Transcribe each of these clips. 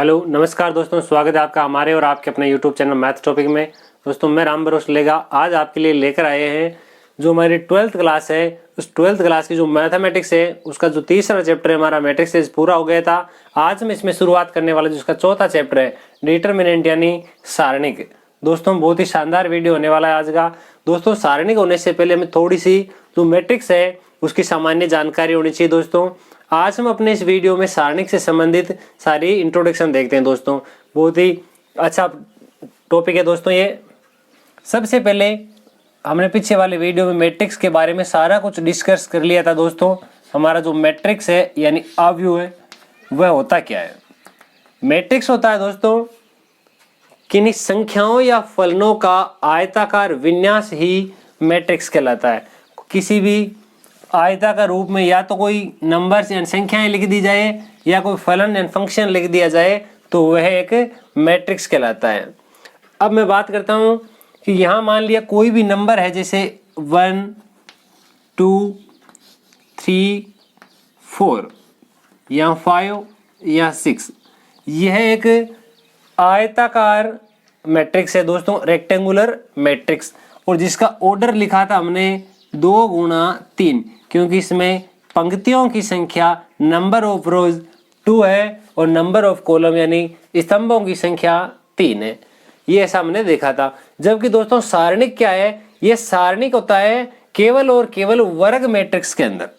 Hello नमस्कार दोस्तों, स्वागत है आपका हमारे और आपके अपने यूट्यूब चैनल मैथ टॉपिक में। दोस्तों मैं राम भरोस लेगा आज आपके लिए लेकर आए हैं जो हमारी 12th क्लास है। उस 12th क्लास की जो मैथमेटिक्स है उसका जो तीसरा चैप्टर है हमारा मैट्रिक्स पूरा हो गया था। आज मैं इसमें शुरुआत करने वाला जिसका चौथा चैप्टर है डिटरमिनेंट यानी सारणिक। दोस्तों बहुत ही शानदार वीडियो होने वाला है आज का। दोस्तों सारणिक होने से पहले हमें थोड़ी सी जो मैट्रिक्स है उसकी सामान्य जानकारी होनी चाहिए। दोस्तों आज हम अपने इस वीडियो में सारणिक से संबंधित सारी इंट्रोडक्शन देखते हैं। दोस्तों बहुत ही अच्छा टॉपिक है दोस्तों ये। सबसे पहले हमने पीछे वाले वीडियो में मैट्रिक्स के बारे में सारा कुछ डिस्कस कर लिया था। दोस्तों हमारा जो मैट्रिक्स है यानी आव्यूह है वह होता क्या है। मैट्रिक्स होता है दोस्तों किन्हीं संख्याओं या फलनों का आयताकार विन्यास ही मैट्रिक्स कहलाता है। किसी भी आयताकार रूप में या तो कोई नंबर्स या संख्याएं लिख दी जाए या कोई फलन या फंक्शन लिख दिया जाए तो वह एक मैट्रिक्स कहलाता है। अब मैं बात करता हूं कि यहां मान लिया कोई भी नंबर है जैसे 1 2 3 4 या 5 या 6, यह एक आयताकार मैट्रिक्स है दोस्तों, रेक्टेंगुलर मैट्रिक्स। और जिसका ऑर्डर लिखा था हमने 2 गुणा 3, क्योंकि इसमें पंक्तियों की संख्या नंबर ऑफ रोज 2 है और नंबर ऑफ कॉलम यानी स्तंभों की संख्या 3 है। ये ऐसा हमने देखा था। जबकि दोस्तों सारणिक क्या है, ये सारणिक होता है केवल और केवल वर्ग मैट्रिक्स के अंदर।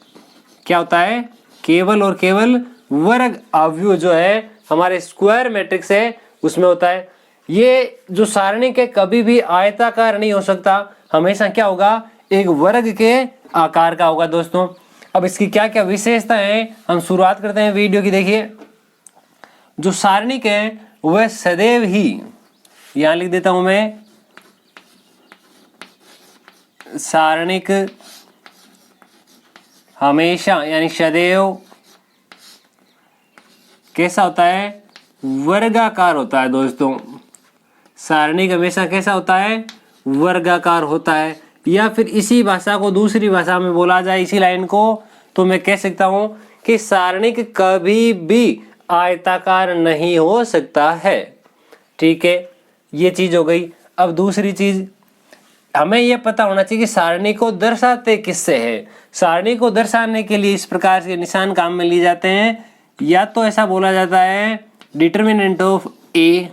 क्या होता है? केवल और केवल वर्ग आव्यूह जो है हमारे स्क्वायर मैट्रिक्स है उसमें होता है। ये जो सारणिक है कभी भी आयताकार नहीं हो सकता, हमेशा क्या होगा, एक वर्ग के आकार का होगा। दोस्तों अब इसकी क्या क्या विशेषता है हम शुरुआत करते हैं वीडियो की। देखिए जो सारणिक है वह सदैव ही, यहां लिख देता हूं मैं, सारणिक हमेशा यानी सदैव कैसा होता है, वर्गाकार होता है। दोस्तों सारणिक हमेशा कैसा होता है, वर्गाकार होता है। या फिर इसी भाषा को दूसरी भाषा में बोला जाए, इसी लाइन को, तो मैं कह सकता हूं कि सारणिक कभी भी आयताकार नहीं हो सकता है। ठीक है, ये चीज हो गई। अब दूसरी चीज हमें यह पता होना चाहिए कि सारणी को दर्शाते किससे है। सारणी को दर्शाने के लिए इस प्रकार के निशान काम में लिए जाते हैं। या तो ऐसा बोला जाता है डिटरमिनेंट ऑफ ए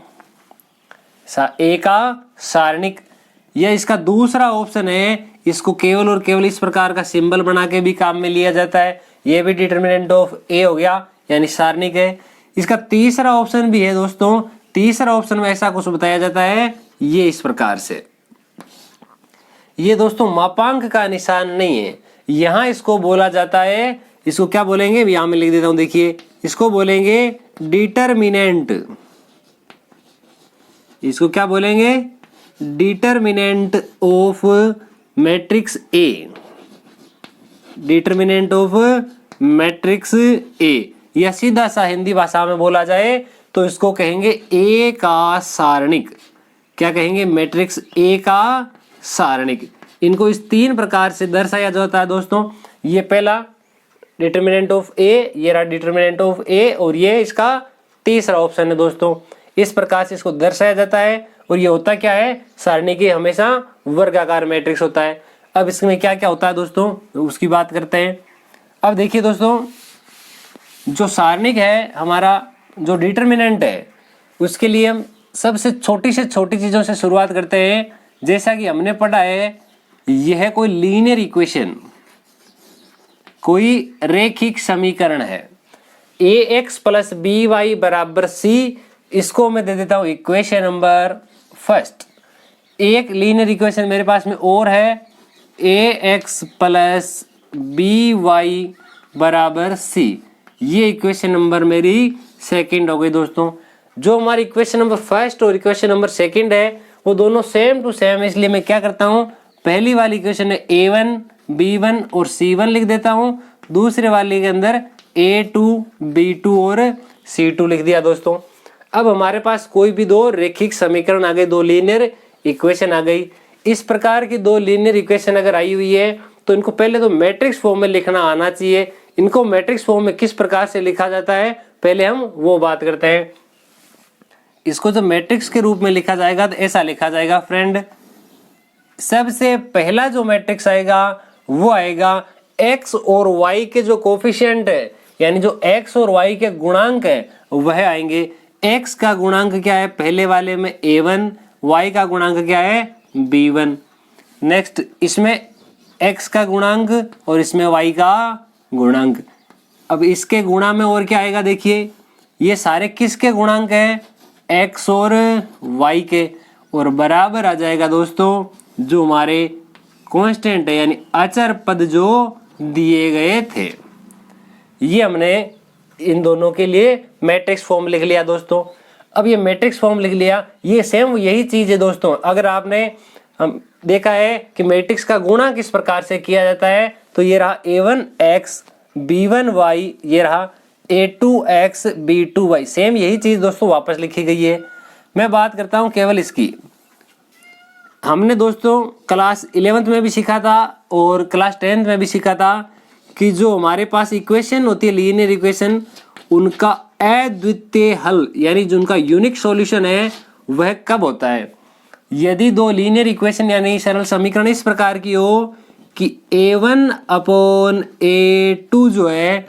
का सारणिक, या इसका दूसरा ऑप्शन है इसको केवल और केवल इस प्रकार का सिंबल बना के भी काम में लिया जाता है। यह भी डिटरमिनेंट ऑफ ए हो गया यानी सारणिक है। इसका तीसरा ऑप्शन भी है दोस्तों। तीसरा ऑप्शन में ऐसा कुछ बताया जाता है ये इस प्रकार से। ये दोस्तों मापांक का निशान नहीं है, यहां इसको बोला जाता है, इसको क्या बोलेंगे, यहां मैं लिख देता हूं, देखिए इसको बोलेंगे डिटरमिनेंट। इसको क्या बोलेंगे, determinant of matrix A. Determinant of matrix A, या सीधा सा हिंदी भाषा में बोला जाए तो इसको कहेंगे ए का सारणिक। क्या कहेंगे, मैट्रिक्स ए का सारणिक। इनको इस 3 प्रकार से दर्शाया जाता है दोस्तों। ये पहला डिटरमिनेंट ऑफ ए, ये रहा डिटरमिनेंट ऑफ ए, और ये इसका तीसरा ऑप्शन है दोस्तों। इस प्रकार से इसको दर्शाया जाता है। और ये होता क्या है, सारणी की हमेशा वर्गाकार मैट्रिक्स होता है। अब इसमें क्या क्या होता है दोस्तों उसकी बात करते हैं। अब देखिए दोस्तों जो सारणिक है हमारा, जो डिटरमिनेंट है, उसके लिए हम सबसे छोटी से छोटी चीजों से शुरुआत करते हैं। जैसा कि हमने पढ़ा है यह कोई लीनियर इक्वेशन, कोई रेखिक समीकरण है। ax + by = c, इसको मैं दे देता हूं इक्वेशन नंबर फर्स्ट। एक लीनियर इक्वेशन मेरे पास में और है, ax + by = c, ये इक्वेशन नंबर मेरी सेकंड हो गई दोस्तों। जो हमारी इक्वेशन नंबर फर्स्ट और इक्वेशन नंबर सेकंड है वो दोनों सेम टू सेम, इसलिए मैं क्या करता हूं, पहली वाली इक्वेशन में a1 b1 और c1 लिख देता हूं, दूसरे वाले के अंदर a2 b2 और c2 लिख दिया दोस्तों। अब हमारे पास कोई भी 2 रेखिक समीकरण आ गए, 2 लीनियर इक्वेशन आ गई। इस प्रकार की 2 लीनियर इक्वेशन अगर आई हुई है तो इनको पहले तो मैट्रिक्स फॉर्म में लिखना आना चाहिए। इनको मैट्रिक्स फॉर्म में किस प्रकार से लिखा जाता है पहले हम वो बात करते हैं। इसको जब मैट्रिक्स के रूप में लिखा जाएगा तो ऐसा लिखा जाएगा फ्रेंड, सबसे पहला जो मैट्रिक्स आएगा वो आएगा x और y के जो कोफिशिएंट है, यानी जो x और y के गुणांक है वह आएंगे। x का गुणांक क्या है पहले वाले में a1, y का गुणांक क्या है b1। नेक्स्ट इसमें x का गुणांक और इसमें y का गुणांक। अब इसके गुणा में और क्या आएगा देखिए, ये सारे किसके गुणांक हैं, x और y के, और बराबर आ जाएगा दोस्तों जो हमारे कांस्टेंट है यानी अचर पद जो दिए गए थे। ये हमने इन दोनों के लिए मैट्रिक्स फॉर्म लिख लिया दोस्तों। अब ये मैट्रिक्स फॉर्म लिख लिया, ये सेम यही चीज है दोस्तों। अगर आपने हम देखा है कि मैट्रिक्स का गुणा किस प्रकार से किया जाता है, तो ये रहा a1x b1y, ये रहा a2x b2y, सेम यही चीज दोस्तों वापस लिखी गई है। मैं बात करता हूं केवल इसकी। हमने दोस्तों क्लास 11th में भी सीखा था और क्लास 10th में भी सीखा था कि जो हमारे पास इक्वेशन होती है लीनियर इक्वेशन, उनका अद्वितीय हल यानी जो उनका यूनिक सॉल्यूशन है वह कब होता है, यदि दो लीनियर इक्वेशन यानी सरल समीकरण इस प्रकार की हो कि a1 अपॉन a2 जो है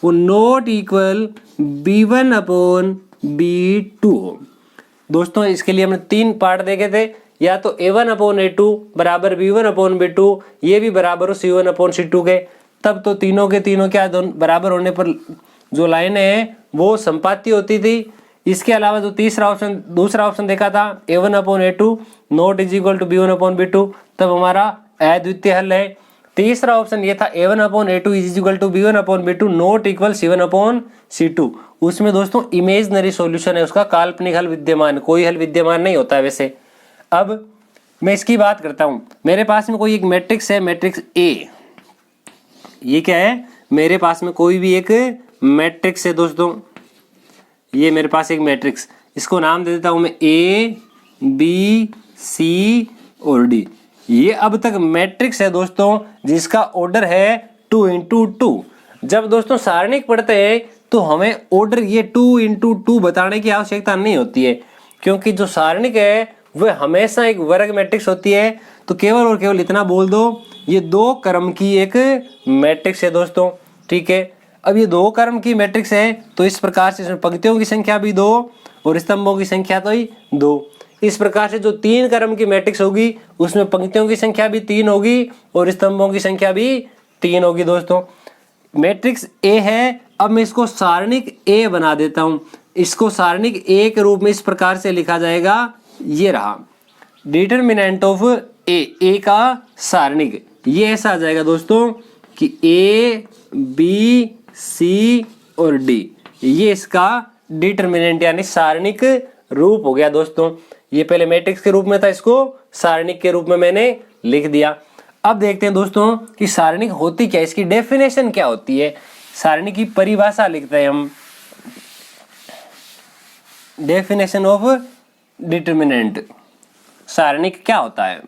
वो not equal b1 upon b2 हो। दोस्तों इसके लिए हमने 3 पार्ट देखे थे, या तो a1 अपॉन a2 बराबर b1 अपॉन b2, ये भी बराबर हो c1 अपॉन c2 के, तब तो तीनों के तीनों क्या बराबर होने पर जो लाइनें हैं वो संपाती होती थी। इसके अलावा जो दूसरा ऑप्शन देखा था a1 upon a2 not is equal to b1 upon b2, तब हमारा अद्वितीय हल है। तीसरा ऑप्शन ये था a1 upon a2 is equal to b1 upon b2 not equal c1 upon c2। उसमें दोस्तों इमेजनरी सॉल्यूशन है, उसका काल्पनिक हल विद्यमान, कोई हल विद्यमान नहीं होता है वैसे। अब मैं इसकी बात करता हूं। मेरे पास में कोई एक मैट्रिक्स है, मैट्रिक्स ए, ये क्या है, मेरे पास में कोई भी एक मैट्रिक्स है दोस्तों, ये मेरे पास एक मैट्रिक्स, इसको नाम दे देता हूं मैं ए बी सी और डी। ये अब तक मैट्रिक्स है दोस्तों जिसका ऑर्डर है 2 × 2। जब दोस्तों सारणिक पढ़ते हैं तो हमें ऑर्डर ये 2 × 2 बताने की आवश्यकता नहीं होती है, क्योंकि जो सारणिक है वह हमेशा एक वर्ग मैट्रिक्स होती है। तो केवल और केवल इतना बोल दो, ये 2 क्रम की एक मैट्रिक्स है दोस्तों, ठीक है। अब ये 2 क्रम की मैट्रिक्स है तो इस प्रकार से इसमें पंक्तियों की संख्या भी 2 और स्तंभों की संख्या तो ही 2। इस प्रकार से जो 3 क्रम की मैट्रिक्स होगी उसमें पंक्तियों की संख्या भी 3 होगी और स्तंभों की संख्या भी 3 होगी दोस्तों। मैट्रिक्स ए है, अब मैं इसको सारणिक ए बना देता हूं। इसको सारणिक ए के रूप में इस प्रकार से लिखा जाएगा, ये रहा डिटरमिनेंट ऑफ ए का सारणिक, ये ऐसा आ जाएगा दोस्तों कि ए बी सी और डी, ये इसका डिटरमिनेंट यानी सारणिक रूप हो गया दोस्तों। ये पहले मैट्रिक्स के रूप में था, इसको सारणिक के रूप में मैंने लिख दिया। अब देखते हैं दोस्तों कि सारणिक होती क्या, इसकी डेफिनेशन क्या होती है। सारणिक की परिभाषा लिखते हैं हम, डेफिनेशन ऑफ डिटरमिनेंट। सारणिक क्या होता है,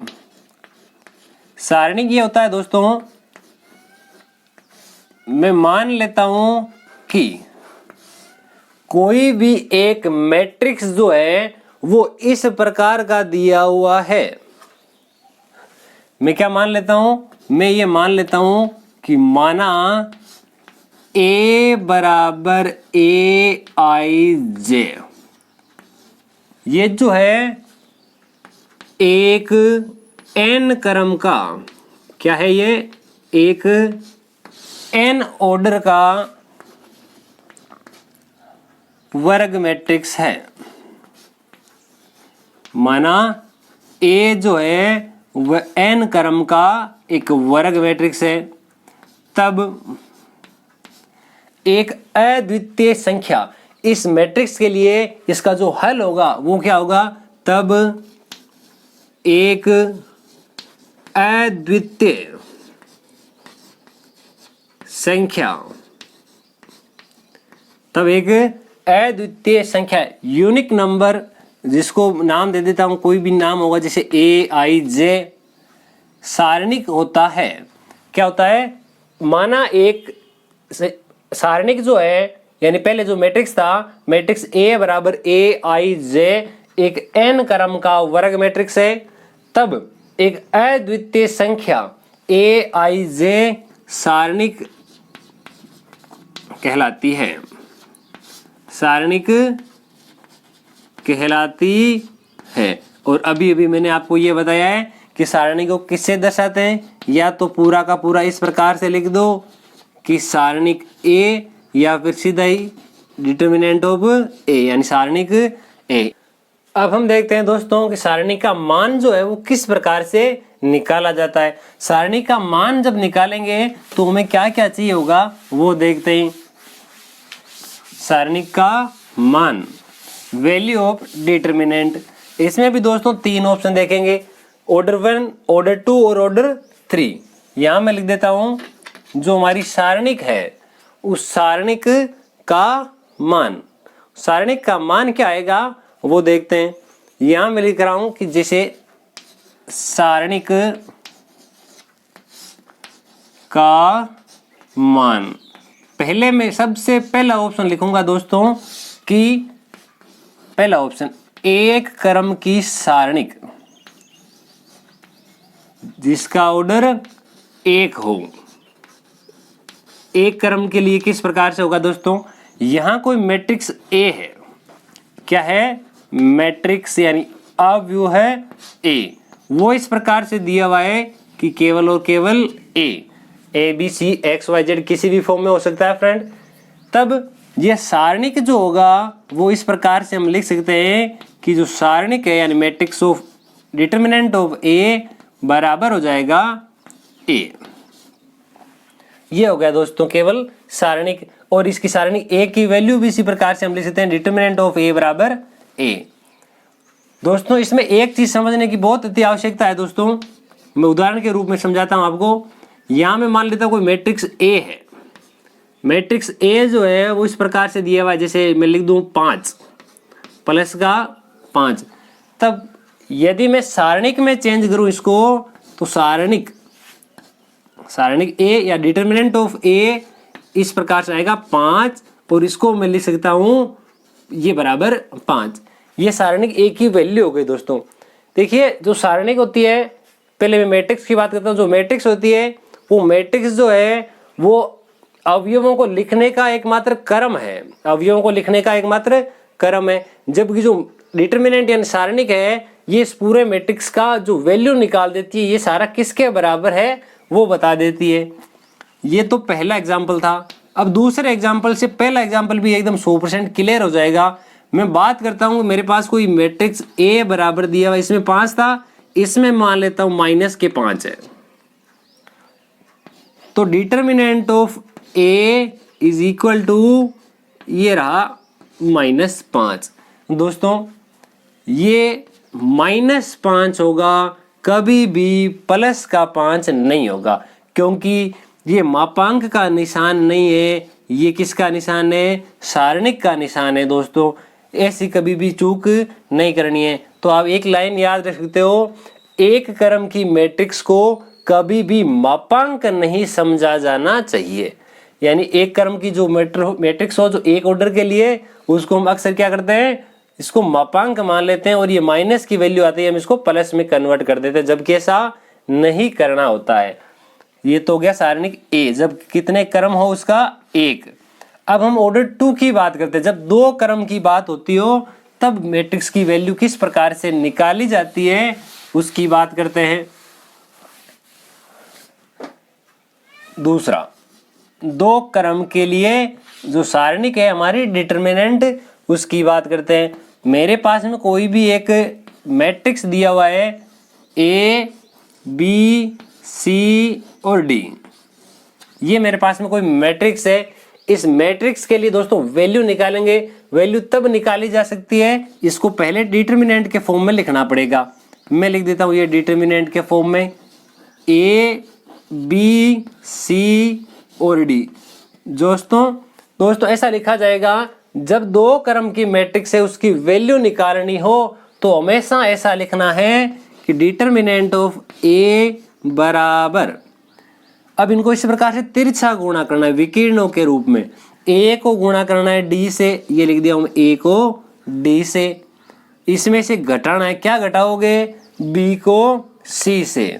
सारणिक ये होता है दोस्तों, मैं मान लेता हूं कि कोई भी एक मैट्रिक्स जो है वो इस प्रकार का दिया हुआ है। मैं क्या मान लेता हूं, मैं ये मान लेता हूं कि माना A बराबर AIJ, ये जो है एक n क्रम का, क्या है ये, एक n ऑर्डर का वर्ग मैट्रिक्स है। माना A जो है वह n क्रम का एक वर्ग मैट्रिक्स है, तब एक अद्वितीय संख्या इस मैट्रिक्स के लिए इसका जो हल होगा वो क्या होगा, तब एक अद्वितीय संख्या, तब एक अद्वितीय संख्या यूनिक नंबर, जिसको नाम दे देता हूं, कोई भी नाम होगा जैसे AIJ, सारणिक होता है। क्या होता है, माना एक सारणिक जो है यानी पहले जो मैट्रिक्स था, मैट्रिक्स ए बराबर ए आई जे एक n क्रम का वर्ग मैट्रिक्स है, तब एक अद्वितीय संख्या ए आई जे सारणिक कहलाती है, सारणिक कहलाती है। और अभी अभी मैंने आपको ये बताया है कि सारणी को किससे दर्शाते हैं, या तो पूरा का पूरा इस प्रकार से लिख दो कि सारणिक ए, या फिर सीधा ही डिटर्मिनेंट ऑफ ए यानी सारणिक ए। अब हम देखते हैं दोस्तों कि सारणी का मान जो है वो किस प्रकार से निकाला जाता है। सारणी का मान जब निकालेंगे तो हमें क्या क्या चाहिए होगा वो देखते हैं। सारणी का मान, वैल्यू ऑफ डिटर्मिनेंट, इसमें भी दोस्तों 3 ऑप्शन देखेंगे, ऑर्डर 1, ऑर्डर 2 और ऑर्डर 3। यहां मैं लिख देता हूं जो हमारी सारणिक है उस सारणिक का मान, सारणिक का मान क्या आएगा वो देखते हैं। यहां मैं लिख रहा हूं कि जैसे सारणिक का मान, पहले मैं सबसे पहला ऑप्शन लिखूंगा दोस्तों कि पहला ऑप्शन एक क्रम की सारणिक जिसका ऑर्डर 1 हो। एक क्रम के लिए किस प्रकार से होगा दोस्तों, यहां कोई मैट्रिक्स ए है, क्या है मैट्रिक्स यानी अवयव है ए, वो इस प्रकार से दिया हुआ है कि केवल और केवल A B C X Y Z किसी भी फॉर्म में हो सकता है फ्रेंड। तब यह सारणिक जो होगा वो इस प्रकार से हम लिख सकते हैं कि जो सारणिक है यानी मैट्रिक्स ऑफ डिटर्मिनेंट ऑफ ए बराबर हो जाएगा ए। ये हो गया दोस्तों केवल सारणिक, और इसकी सारणी ए की वैल्यू भी इसी प्रकार से हम लिख सकते हैं डिटर्मिनेंट ऑफ ए बराबर ए। दोस्तों इसमें एक चीज समझने की बहुत अति आवश्यकता है दोस्तों, मैं उदाहरण के रूप में समझाता हूं आपको। यहां मैं मान लेता हूं कोई मैट्रिक्स ए है, मैट्रिक्स ए जो है वो इस प्रकार से दिया हुआ है, जैसे मैं लिख दूं 5 प्लस का 5। तब यदि मैं सारणिक में चेंज करूं इसको तो सारणिक ए या डिटर्मिनेंट ऑफ ए इस प्रकार से आएगा 5, और इसको मैं लिख सकता हूं ये बराबर 5। ये सारणिक ए की वैल्यू हो गई दोस्तों। देखिए जो सारणिक होती है, पहले मैं मैट्रिक्स की बात करता हूं, जो मैट्रिक्स होती है वो मैट्रिक्स जो है वो अवयवों को लिखने का एकमात्र क्रम है, अवयवों को लिखने का एकमात्र क्रम है। जबकि जो डिटर्मिनेंट यानी सारणिक है ये इस पूरे मैट्रिक्स का जो वैल्यू निकाल देती है, ये सारा किसके बराबर है वो बता देती है। ये तो पहला एग्जाम्पल था। अब दूसरे एग्जाम्पल से पहला एग्जाम्पल भी एकदम 100% क्लियर हो जाएगा। मैं बात करता हूं मेरे पास कोई मैट्रिक्स ए बराबर दिया हुआ, इसमें 5 था, इसमें मान लेता हूं -5 है, तो determinant of A is equal to ये रहा -5। दोस्तों ये -5 होगा, कभी भी प्लस का 5 नहीं होगा, क्योंकि ये मापांक का निशान नहीं है, ये किसका निशान है, सारणिक का निशान है। दोस्तों ऐसी कभी भी चूक नहीं करनी है। तो आप एक लाइन याद रख सकते हो, एक क्रम की मैट्रिक्स को कभी भी मापांक नहीं समझा जाना चाहिए। यानी एक क्रम की जो मैट्रिक्स हो जो एक ऑर्डर के लिए, उसको हम अक्सर क्या करते हैं, इसको मापांक मान लेते हैं, और ये माइनस की वैल्यू आती है हम इसको प्लस में कन्वर्ट कर देते हैं, जबकि ऐसा नहीं करना होता है। ये तो हो गया सारणिक ए, जब कितने क्रम हो उसका 1। अब हम ऑर्डर 2 की बात करते हैं, जब 2 क्रम की बात होती हो तब मैट्रिक्स की वैल्यू किस प्रकार से निकाली जाती है उसकी बात करते हैं। दूसरा, 2 क्रम के लिए जो सारणिक है हमारी डिटर्मिनेंट, उसकी बात करते हैं। मेरे पास में कोई भी एक मैट्रिक्स दिया हुआ है ए बी सी और डी, ये मेरे पास में कोई मैट्रिक्स है। इस मैट्रिक्स के लिए दोस्तों वैल्यू निकालेंगे, वैल्यू तब निकाली जा सकती है, इसको पहले डिटर्मिनेंट के फॉर्म में लिखना पड़ेगा। मैं लिख देता हूं ये डिटर्मिनेंट के फॉर्म में ए बी सी और डी। दोस्तों ऐसा लिखा जाएगा, जब 2 क्रम की मैट्रिक्स है उसकी वैल्यू निकालनी हो तो हमेशा ऐसा लिखना है कि डिटर्मिनेंट ऑफ ए बराबर, अब इनको इस प्रकार से तिरछा गुणा करना है विकीर्णों के रूप में। ए को गुणा करना है डी से, ये लिख दिया हूँ ए को डी से। इसमें से घटाना है, क्या घटाओगे, बी को सी से,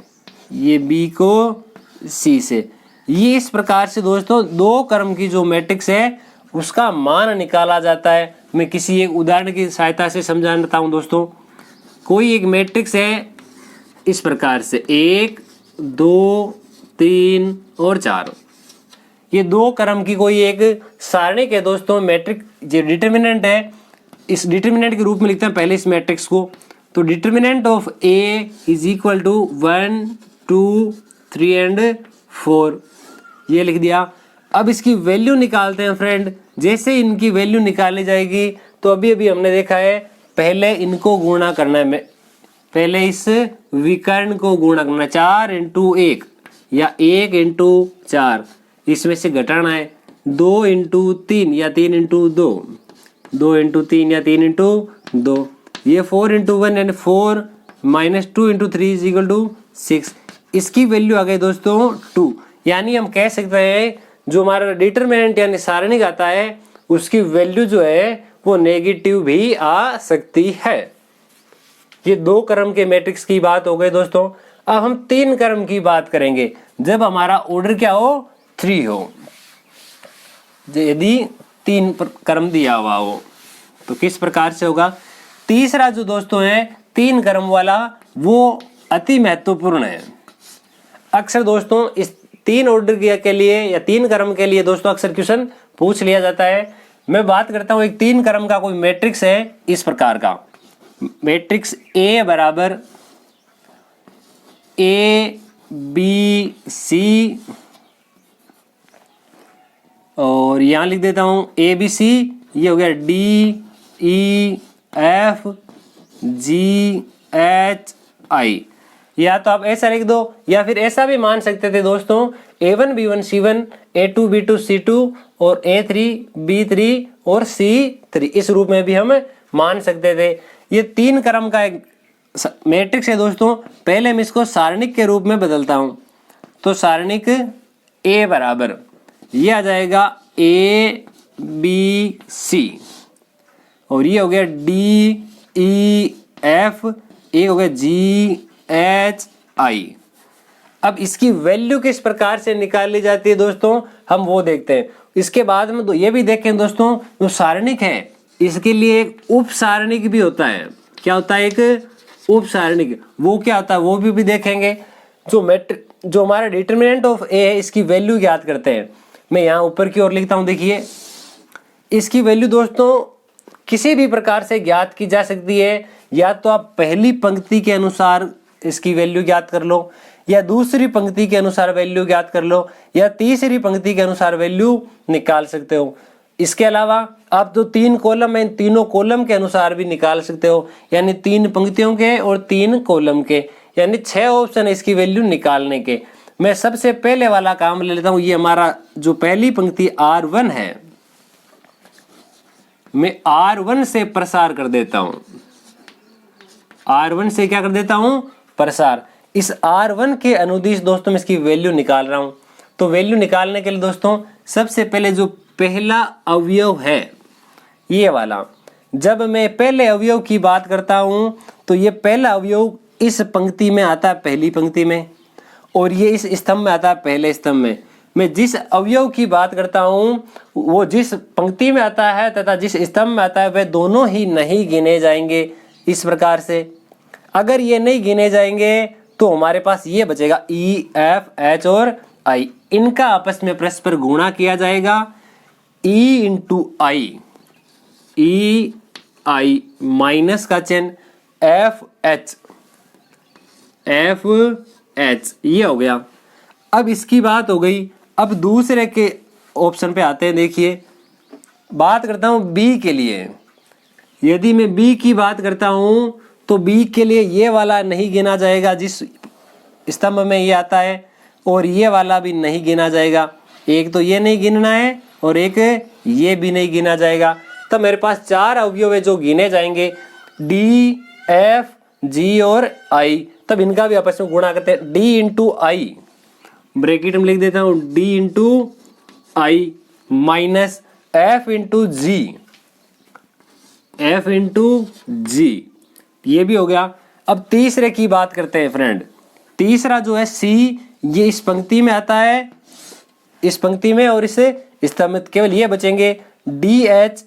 ये बी को सी से। ये इस प्रकार से दोस्तों दो क्रम की जो मैट्रिक्स है उसका मान निकाला जाता है। मैं किसी एक उदाहरण की सहायता से समझाता हूँ दोस्तों। कोई एक मैट्रिक्स है इस प्रकार से 1 2 3 और 4, ये दो क्रम की कोई एक सारणी के दोस्तों मैट्रिक्स, जो डिटर्मिनेंट है इस डिटर्मिनेंट के रूप में लिखते हैं पहले इस मैट्रिक्स को। तो determinant of A is equal to 1 2 3 and 4, ये लिख दिया। अब इसकी वैल्यू निकालते हैं फ्रेंड। जैसे इनकी वैल्यू निकाली जाएगी तो अभी अभी हमने देखा है पहले इनको गुणा करना है, पहले इस विकर्ण को गुणा करना है 4 इंटू 1 या 1 इंटू 4, इसमें से घटाना है 2 इंटू 3 या 3 इंटू 2, 2 इंटू 3 या 3 इंटू 2, ये 4 into 1 and 4 minus 2 into 3 is equal to 6। इसकी वैल्यू आ गई दोस्तों 2। यानी हम कह सकते हैं जो हमारा डिटरमिनेंट यानी सारणिक आता है उसकी वैल्यू जो है वो नेगेटिव भी आ सकती है। ये दो क्रम के मैट्रिक्स की बात हो गई दोस्तों। अब हम तीन क्रम की बात करेंगे जब हमारा ऑर्डर क्या हो, 3 हो। यदि 3 क्रम दिया हुआ हो तो किस प्रकार से होगा। तीसरा जो दोस्तों है 3 क्रम वाला वो अति महत्वपूर्ण है। अक्सर दोस्तों इस 3 ऑर्डर के लिए या 3 क्रम के लिए दोस्तों अक्सर क्वेश्चन पूछ लिया जाता है। मैं बात करता हूं एक 3 क्रम का कोई मैट्रिक्स है इस प्रकार का, मैट्रिक्स ए बराबर ए बी सी, और यहां लिख देता हूं ए बी सी, ये हो गया D E F G H I. या तो आप ऐसा लिख दो या फिर ऐसा भी मान सकते थे दोस्तों A1 B1 C1 A2 B2 C2 और A3 B3 और C3, इस रूप में भी हम मान सकते थे। ये 3 क्रम का एक मैट्रिक्स है दोस्तों। पहले मैं इसको सारणिक के रूप में बदलता हूं, तो सारणिक A बराबर ये आ जाएगा A B C, और ये हो गया D E F, ये हो गया G H I। अब इसकी वैल्यू किस प्रकार से निकाली जाती है दोस्तों हम वो देखते हैं। इसके बाद में ये भी देखें दोस्तों जो सारणिक है इसके लिए एक उप सारणिक भी होता है। क्या होता है, एक उप सारणिक, वो क्या होता है वो भी देखेंगे। जो हमारा डिटर्मिनेंट ऑफ ए है इसकी वैल्यू ज्ञात करते हैं। मैं यहाँ ऊपर की ओर लिखता हूँ, देखिए इसकी वैल्यू दोस्तों किसी भी प्रकार से ज्ञात की जा सकती है। या तो आप पहली पंक्ति के अनुसार इसकी वैल्यू ज्ञात कर लो, या दूसरी पंक्ति के अनुसार वैल्यू ज्ञात कर लो, या तीसरी पंक्ति के अनुसार वैल्यू निकाल सकते हो। इसके अलावा आप जो 3 कॉलम है इन तीनों कॉलम के अनुसार भी निकाल सकते हो, यानी 3 पंक्तियों के और 3 कॉलम के, यानी 6 ऑप्शन है इसकी वैल्यू निकालने के। मैं सबसे पहले वाला काम ले लेता हूं। ये हमारा जो पहली पंक्ति R1 है, मैं R1 से प्रसार कर देता हूं, R1 से क्या कर देता हूं, प्रसार। इस R1 के अनुदिश दोस्तों मैं इसकी वैल्यू निकाल रहा हूं। तो वैल्यू निकालने के लिए दोस्तों सबसे पहले जो पहला अवयव है ये वाला, जब मैं पहले अवयव की बात करता हूं तो ये पहला अवयव इस पंक्ति में आता है, पहली पंक्ति में, और ये इस स्तंभ में आता है, पहले स्तंभ में। मैं जिस अवयव की बात करता हूं वो जिस पंक्ति में आता है तथा जिस स्तंभ में आता है वह दोनों ही नहीं गिने जाएंगे। इस प्रकार से अगर ये नहीं गिने जाएंगे तो हमारे पास ये बचेगा E F H और I, इनका आपस में परस्पर गुणा किया जाएगा। E into I, E I minus का चिन्ह, F H, ये हो गया। अब इसकी बात हो गई। अब दूसरे के ऑप्शन पे आते हैं। देखिए बात करता हूं B के लिए। यदि मैं B की बात करता हूं तो B के लिए ये वाला नहीं गिना जाएगा जिस स्तंभ में ये आता है, और ये वाला भी नहीं गिना जाएगा। एक तो ये नहीं गिनना है और एक ये भी नहीं गिना जाएगा। तब मेरे पास 4 अवयव है जो गिने जाएंगे, D F G और I। तब इनका भी आपस में गुणा करते हैं, D इंटू आई, ब्रैकेट में लिख देता हूँ D इंटू आई माइनस F इंटू जी, ये भी हो गया। अब तीसरे की बात करते हैं फ्रेंड। तीसरा जो है C, ये इस पंक्ति में आता है, इस पंक्ति में, और इससे स्तंभित केवल ये बचेंगे DH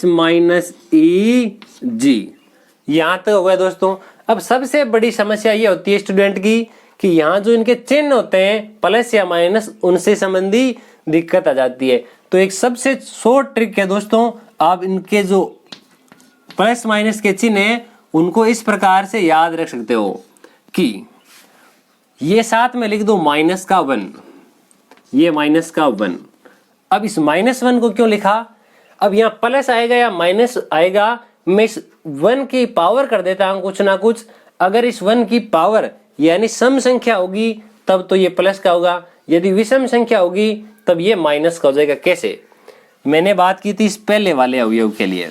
माइनस EG। यहां तक हो गया दोस्तों। अब सबसे बड़ी समस्या ये होती है स्टूडेंट की कि यहाँ जो इनके चिन्ह होते हैं प्लस या माइनस, उनसे संबंधी दिक्कत आ जाती है। तो एक सबसे शॉर्ट ट्रिक है दोस्तों, आप इनके जो प्लस माइनस के चिन्ह हैं उनको इस प्रकार से याद रख सकते हो कि ये साथ में लिख दो माइनस का 1, ये माइनस का 1। अब इस -1 को क्यों लिखा? अब यहाँ प्लस आएगा या माइनस आएगा, मैं इस 1 की पावर कर देता हूं कुछ ना कुछ। अगर इस 1 की पावर यानी सम संख्या होगी तब तो ये प्लस का होगा, यदि विषम संख्या होगी तब ये माइनस का हो जाएगा। कैसे? मैंने बात की थी इस पहले वाले अवयव के लिए।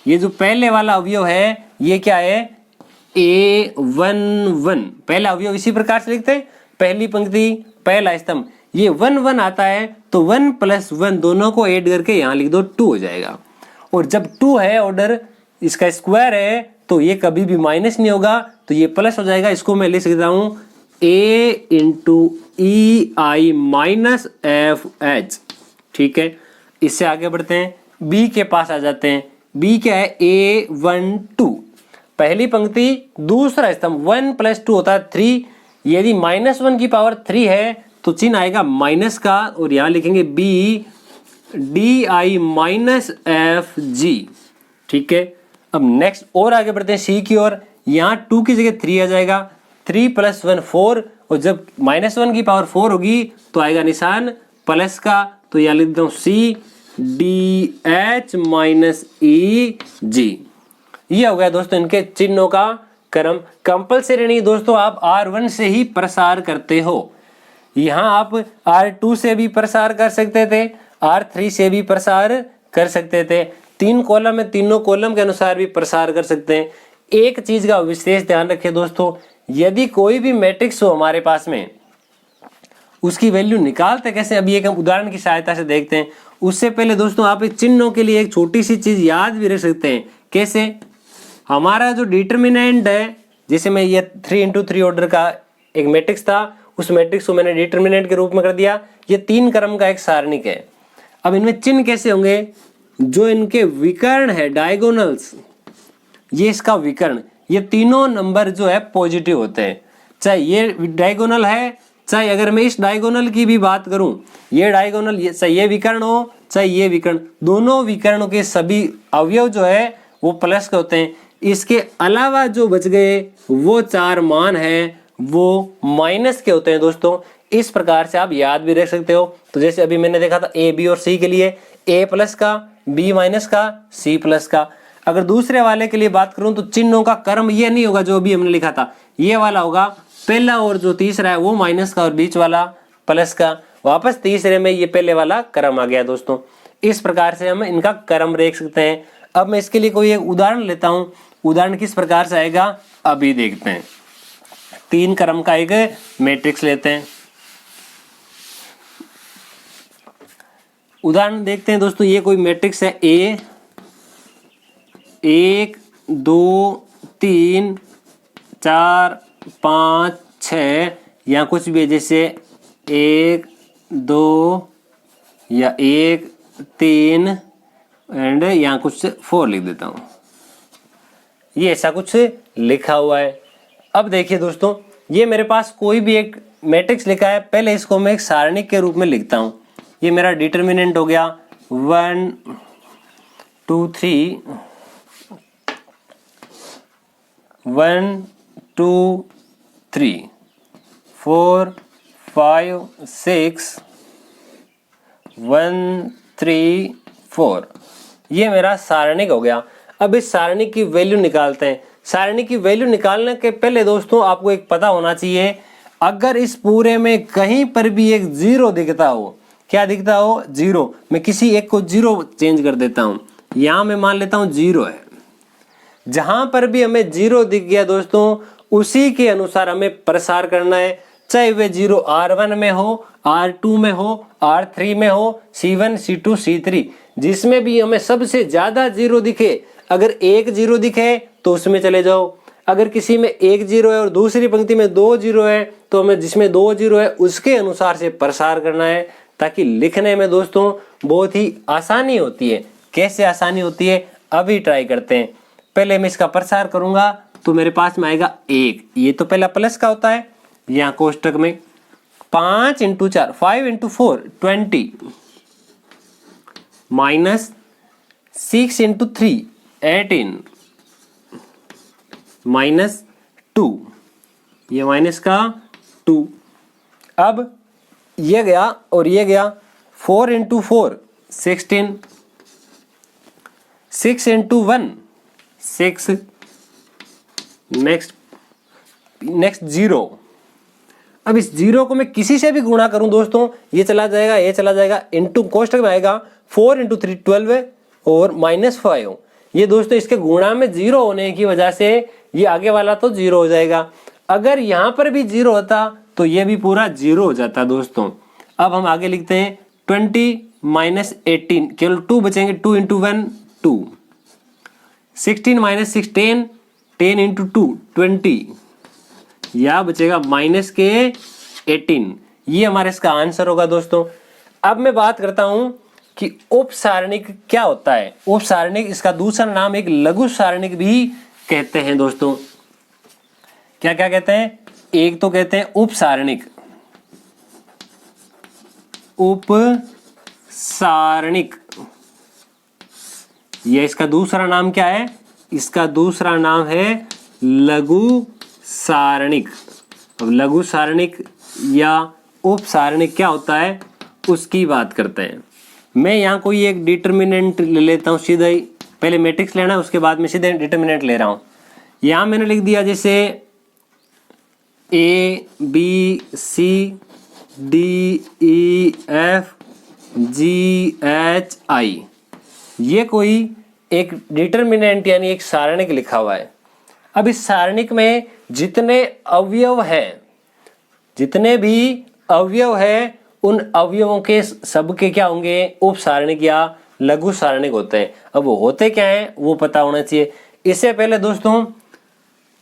ये जो पहले वाला अवयव है ये क्या है? A11। पहला अवयव इसी प्रकार से लिखते हैं, पहली पंक्ति पहला स्तंभ, ये 1 1 आता है तो 1 + 1 दोनों को ऐड करके यहाँ लिख दो 2 हो जाएगा। और जब 2 है ऑर्डर, इसका स्क्वायर है, तो ये कभी भी माइनस नहीं होगा, तो ये प्लस हो जाएगा। इसको मैं लिख सकता हूँ A × EI माइनस FH। ठीक है, इससे आगे बढ़ते हैं, B के पास आ जाते हैं। B क्या है? A12, पहली पंक्ति दूसरा स्तंभ, 1 + 2 होता है 3। यदि -1 की पावर 3 है तो चिन्ह आएगा माइनस का, और यहाँ लिखेंगे B DI माइनस FG। ठीक है, अब नेक्स्ट और आगे बढ़ते हैं C की ओर। यहाँ 2 की जगह 3 आ जाएगा, 3 + 1 4, और जब -1 की पावर 4 होगी तो आएगा निशान प्लस का, तो यहाँ लिख दो C DH माइनस EG। ये हो गया दोस्तों इनके चिन्हों का क्रम। कंपल्सरी नहीं दोस्तों, आप R1 से ही प्रसार करते हो। यहाँ आप R2 से भी प्रसार कर सकते थे, R3 से भी प्रसार कर सकते थे, 3 कॉलम में तीनों कॉलम के अनुसार भी प्रसार कर सकते हैं। एक चीज का विशेष ध्यान रखें दोस्तों, यदि कोई भी मैट्रिक्स हो हमारे पास में, उसकी वैल्यू निकालते कैसे, अभी एक हम उदाहरण की सहायता से देखते हैं। उससे पहले दोस्तों आप इस चिन्हों के लिए एक छोटी सी चीज याद भी रख सकते हैं। कैसे? हमारा जो डिटर्मिनेंट है, जैसे मैं ये 3 × 3 ऑर्डर का एक मैट्रिक्स था, उस मैट्रिक्स को मैंने डिटर्मिनेंट के रूप में कर दिया। ये 3 क्रम का एक सारणिक है। अब इनमें चिन्ह कैसे होंगे? जो इनके विकर्ण है, डायगोनल्स, ये इसका विकर्ण, ये तीनों नंबर जो है पॉजिटिव होते हैं। चाहे ये डायगोनल है, चाहे अगर मैं इस डायगोनल की भी बात करूं, ये डायगोनल, चाहे ये विकर्ण हो चाहे ये विकर्ण, दोनों विकर्णों के सभी अवयव जो है वो प्लस के होते हैं। इसके अलावा जो बच गए वो 4 मान हैं वो माइनस के होते हैं दोस्तों। इस प्रकार से आप याद भी रख सकते हो। तो जैसे अभी मैंने देखा था A, B और C के लिए A+ का, B- का, C+ का। अगर दूसरे वाले के लिए बात करूं तो चिन्हों का क्रम ये नहीं होगा जो अभी हमने लिखा था, ये वाला होगा। पहला और जो तीसरा है वो माइनस का और बीच वाला प्लस का। वापस तीसरे में ये पहले वाला क्रम आ गया दोस्तों। इस प्रकार से हम इनका क्रम देख सकते हैं। अब मैं इसके लिए कोई एक उदाहरण लेता हूं। उदाहरण किस प्रकार से आएगा अभी देखते हैं। 3 क्रम का एक मैट्रिक्स लेते हैं। उदाहरण देखते हैं दोस्तों। ये कोई मैट्रिक्स है A 1 2 3 4 5 6 या कुछ भी, जैसे 1 2 या 1 3 एंड यहाँ कुछ 4 लिख देता हूँ। ये ऐसा कुछ लिखा हुआ है। अब देखिए दोस्तों, ये मेरे पास कोई भी एक मैट्रिक्स लिखा है। पहले इसको मैं एक सारणिक के रूप में लिखता हूँ। ये मेरा डिटर्मिनेंट हो गया 1 2 3 1 2 3 4 5 6 1 3 4। ये मेरा सारणिक हो गया। अब इस सारणिक की वैल्यू निकालते हैं। सारणिक की वैल्यू निकालने के पहले दोस्तों आपको एक पता होना चाहिए, अगर इस पूरे में कहीं पर भी एक 0 दिखता हो, क्या दिखता हो? 0। मैं किसी एक को 0 चेंज कर देता हूं। यहां मैं मान लेता हूं 0 है। जहां पर भी हमें 0 दिख गया दोस्तों, उसी के अनुसार हमें प्रसार करना है। चाहे वे जीरो R1 में हो, R2 में हो, R3 में हो, C1, C2, C3, जिसमें भी हमें सबसे ज्यादा जीरो दिखे, अगर एक जीरो दिखे तो उसमें चले जाओ। अगर किसी में एक जीरो है और दूसरी पंक्ति में दो जीरो है तो हमें जिसमें दो जीरो है उसके अनुसार से प्रसार करना है, ताकि लिखने में दोस्तों बहुत ही आसानी होती है। कैसे आसानी होती है अभी ट्राई करते हैं। पहले मैं इसका प्रसार करूंगा तो मेरे पास में आएगा 1, ये तो पहला प्लस का होता है। यहाँ कोष्टक में 5 × 4 5 × 4 20 माइनस 6 × 3 18 माइनस 2, ये माइनस का 2। अब ये गया और ये गया, 4 × 4 16, 6 × 1 6, नेक्स्ट 0। अब इस 0 को मैं किसी से भी गुणा करूं दोस्तों, ये चला जाएगा, ये चला जाएगा, इंटू कोष्टक में आएगा 4 × 3 12 और -5। ये दोस्तों इसके गुणा में 0 होने की वजह से ये आगे वाला तो 0 हो जाएगा। अगर यहां पर भी 0 होता तो ये भी पूरा 0 हो जाता दोस्तों। अब हम आगे लिखते हैं 20 माइनस 18, केवल 2 बचेंगे, 2 × 1 2, 16 माइनस 6 10, 10 × 2 20, या बचेगा माइनस के 18। ये हमारा इसका आंसर होगा दोस्तों। अब मैं बात करता हूं कि उप सारणिक क्या होता है। उप सारणिक, इसका दूसरा नाम एक लघु सारणिक भी कहते हैं दोस्तों। क्या क्या कहते हैं? एक तो कहते हैं उप सारणिक, उप सारणिक। ये इसका दूसरा नाम क्या है? इसका दूसरा नाम है लघु सारणिक। अब लघु सारणिक या उप सारणिक क्या होता है उसकी बात करते हैं। मैं यहाँ कोई एक डिटर्मिनेंट ले लेता हूँ सीधा ही, पहले मैट्रिक्स लेना है उसके बाद मैं सीधे डिटर्मिनेंट ले रहा हूँ। यहाँ मैंने लिख दिया जैसे ABCDEFGHI, ये कोई एक डिटर्मिनेंट यानी एक सारणिक लिखा हुआ है। अब इस सारणिक में जितने अवयव हैं, जितने भी अवयव हैं, उन अवयवों के सबके क्या होंगे? उप सारणिक या लघु सारणिक होते हैं। अब वो होते क्या हैं वो पता होना चाहिए। इससे पहले दोस्तों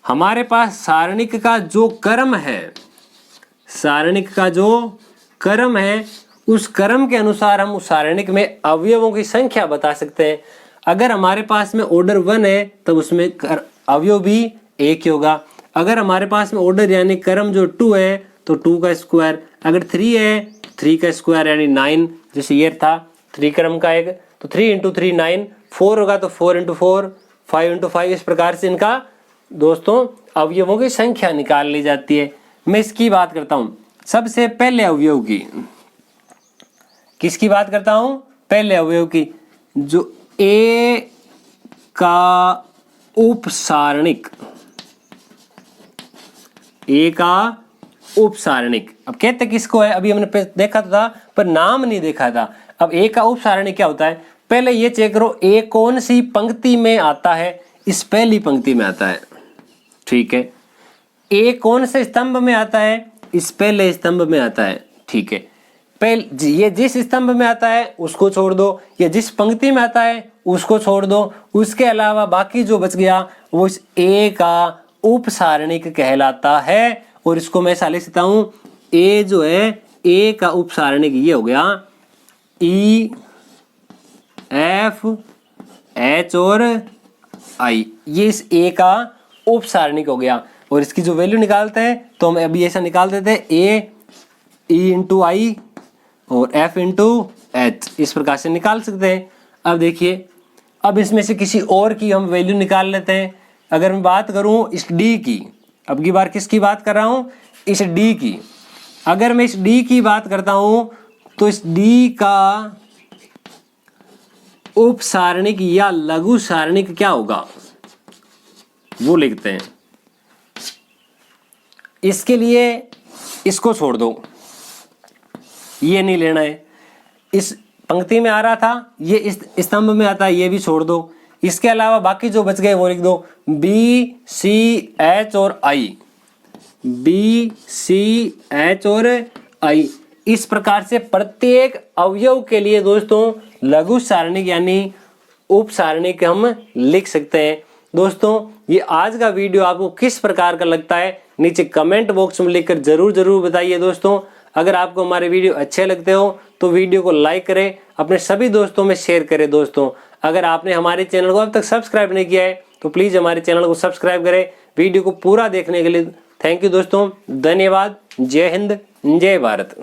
हमारे पास सारणिक का जो क्रम है, सारणिक का जो क्रम है, उस क्रम के अनुसार हम उस सारणिक में अवयवों की संख्या बता सकते हैं। अगर हमारे पास में ऑर्डर 1 है तब उसमें अवयव भी 1 ही होगा। अगर हमारे पास में ऑर्डर यानी क्रम जो 2 है तो 2 का स्क्वायर, अगर 3 है 3 का स्क्वायर यानी 9, जैसे ये था 3 क्रम का एक, तो 3 × 3 9, 4 होगा तो 4 × 4 5 × 5, इस प्रकार से इनका दोस्तों अवयवों की संख्या निकाल ली जाती है। मैं इसकी बात करता हूं सबसे पहले अवयव की। किसकी बात करता हूं? पहले अवयव की, जो A का उप सारणिक, A का उप सारणिक। अब कहते किसको है? अभी हमने देखा था पर नाम नहीं देखा था। अब A का उप सारणिक क्या होता है? पहले ये चेक करो A कौन सी पंक्ति में आता है? इस पहली पंक्ति में आता है, ठीक है। A कौन से स्तंभ में आता है? इस पहले स्तंभ में आता है, ठीक है। पहले ये जिस स्तंभ में आता है उसको छोड़ दो, ये जिस पंक्ति में आता है उसको छोड़ दो, उसके अलावा बाकी जो बच गया वो इस A का उप सारणिक कहलाता है। और इसको मैं ऐसा लिख सकता हूं, A जो है A का उप सारणिक ये हो गया E F H और I, ये इस A का उप सारणिक हो गया। और इसकी जो वैल्यू निकालते हैं तो हम अभी ऐसा निकाल देते हैं A E × I और F × H, इस प्रकार से निकाल सकते हैं। अब देखिए, अब इसमें से किसी और की हम वैल्यू निकाल लेते हैं। अगर मैं बात करूं इस D की, अब की बार किसकी बात कर रहा हूं? इस D की। अगर मैं इस D की बात करता हूं तो इस D का उप सारणिक या लघु सारणिक क्या होगा वो लिखते हैं। इसके लिए इसको छोड़ दो, ये नहीं लेना है। इस पंक्ति में आ रहा था, ये इस स्तंभ में आता है, ये भी छोड़ दो। इसके अलावा बाकी जो बच गए वो लिख दो, B C H और I। बी, सी, एच और आई। इस प्रकार से प्रत्येक अवयव के लिए दोस्तों लघु सारणिक यानी उप सारणिक हम लिख सकते हैं। दोस्तों ये आज का वीडियो आपको किस प्रकार का लगता है नीचे कमेंट बॉक्स में लिखकर जरूर बताइए। दोस्तों अगर आपको हमारे वीडियो अच्छे लगते हो तो वीडियो को लाइक करें, अपने सभी दोस्तों में शेयर करें। दोस्तों अगर आपने हमारे चैनल को अब तक सब्सक्राइब नहीं किया है तो प्लीज़ हमारे चैनल को सब्सक्राइब करें। वीडियो को पूरा देखने के लिए थैंक यू दोस्तों, धन्यवाद। जय हिंद, जय भारत।